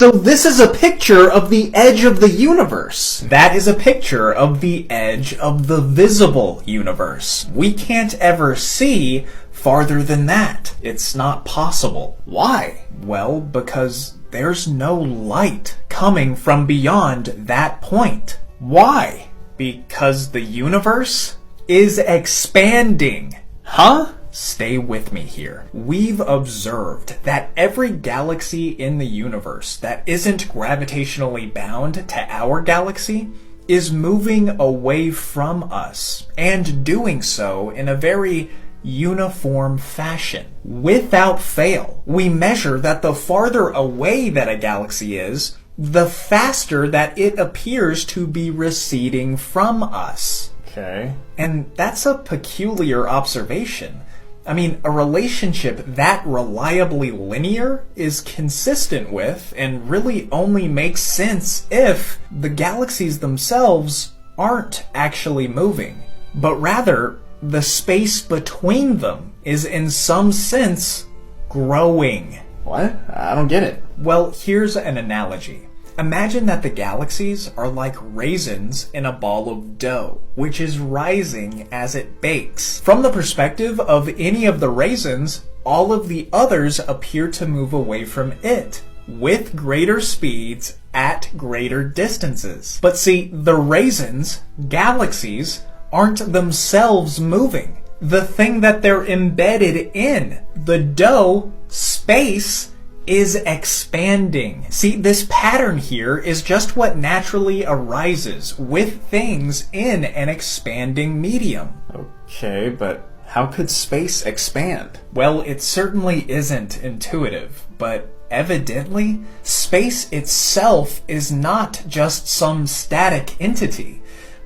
So this is a picture of the edge of the universe. That is a picture of the edge of the visible universe. We can't ever see farther than that. It's not possible. Why? Well, because there's no light coming from beyond that point. Why? Because the universe is expanding. Huh? Stay with me here. We've observed that every galaxy in the universe that isn't gravitationally bound to our galaxy is moving away from us, and doing so in a very uniform fashion. Without fail, we measure that the farther away that a galaxy is, the faster that it appears to be receding from us. Okay. And that's a peculiar observation. I mean, a relationship that reliably linear is consistent with and really only makes sense if the galaxies themselves aren't actually moving, but rather the space between them is in some sense growing. What? I don't get it. Well, here's an analogy. Imagine that the galaxies are like raisins in a ball of dough, which is rising as it bakes. From the perspective of any of the raisins, all of the others appear to move away from it, with greater speeds at greater distances. But see, the raisins, galaxies, aren't themselves moving. The thing that they're embedded in, the dough, space, is expanding. See, this pattern here is just what naturally arises with things in an expanding medium. Okay, but how could space expand? Well, it certainly isn't intuitive, but evidently, space itself is not just some static entity,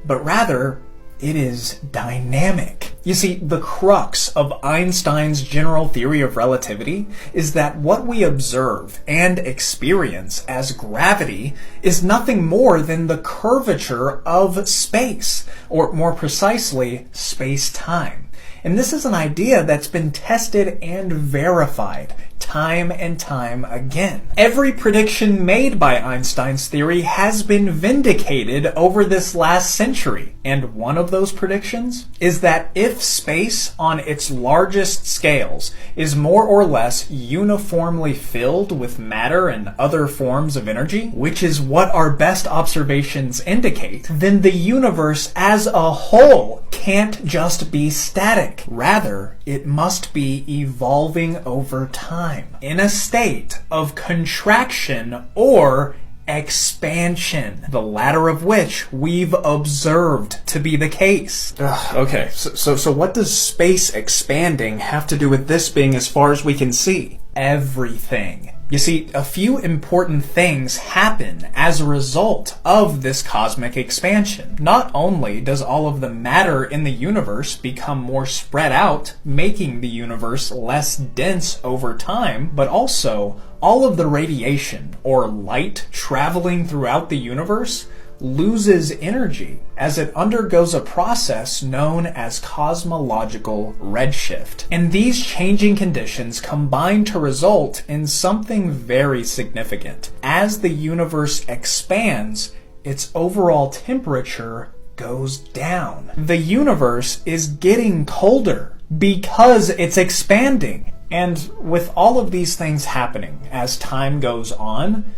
but rather it is dynamic. You see, the crux of Einstein's general theory of relativity is that what we observe and experience as gravity is nothing more than the curvature of space, or more precisely, space-time. And this is an idea that's been tested and verified time and time again. Every prediction made by Einstein's theory has been vindicated over this last century. And one of those predictions is that if space on its largest scales is more or less uniformly filled with matter and other forms of energy, which is what our best observations indicate, then the universe as a whole can't just be static. Rather, it must be evolving over time in a state of contraction or expansion, the latter of which we've observed to be the case. Okay, so what does space expanding have to do with this being as far as we can see? Everything. You see, a few important things happen as a result of this cosmic expansion. Not only does all of the matter in the universe become more spread out, making the universe less dense over time, but also all of the radiation or light traveling throughout the universe loses energy as it undergoes a process known as cosmological redshift. And these changing conditions combine to result in something very significant. As the universe expands, its overall temperature goes down. The universe is getting colder because it's expanding. And with all of these things happening as time goes on,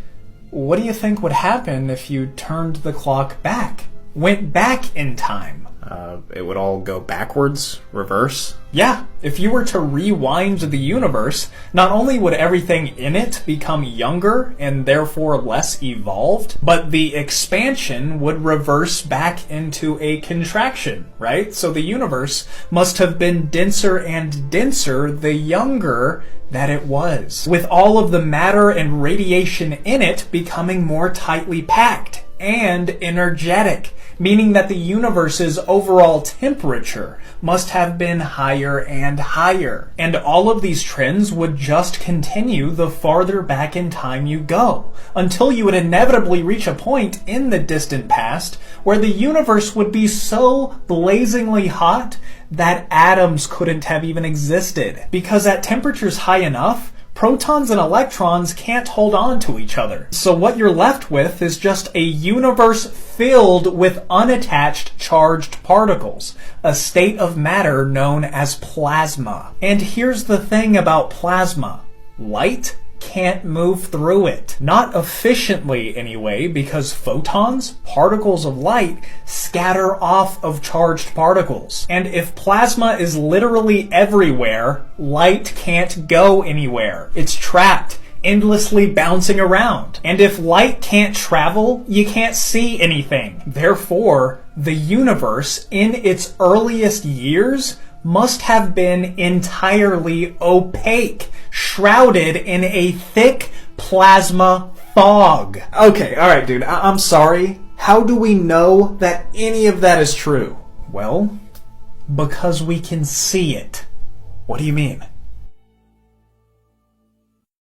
what do you think would happen if you turned the clock back? Went back in time? It would all go backwards, reverse? Yeah, if you were to rewind the universe, not only would everything in it become younger and therefore less evolved, but the expansion would reverse back into a contraction, right? So the universe must have been denser and denser the younger that it was, with all of the matter and radiation in it becoming more tightly packed and energetic, meaning that the universe's overall temperature must have been higher and higher. And all of these trends would just continue the farther back in time you go, until you would inevitably reach a point in the distant past where the universe would be so blazingly hot that atoms couldn't have even existed. Because at temperatures high enough, protons and electrons can't hold on to each other. So what you're left with is just a universe filled with unattached charged particles, a state of matter known as plasma. And here's the thing about plasma. Light can't move through it. Not efficiently anyway, because photons, particles of light, scatter off of charged particles. And if plasma is literally everywhere, light can't go anywhere. It's trapped, endlessly bouncing around. And if light can't travel, you can't see anything. Therefore, the universe in its earliest years must have been entirely opaque, shrouded in a thick plasma fog. Okay, alright dude, I'm sorry. How do we know that any of that is true? Well, because we can see it. What do you mean?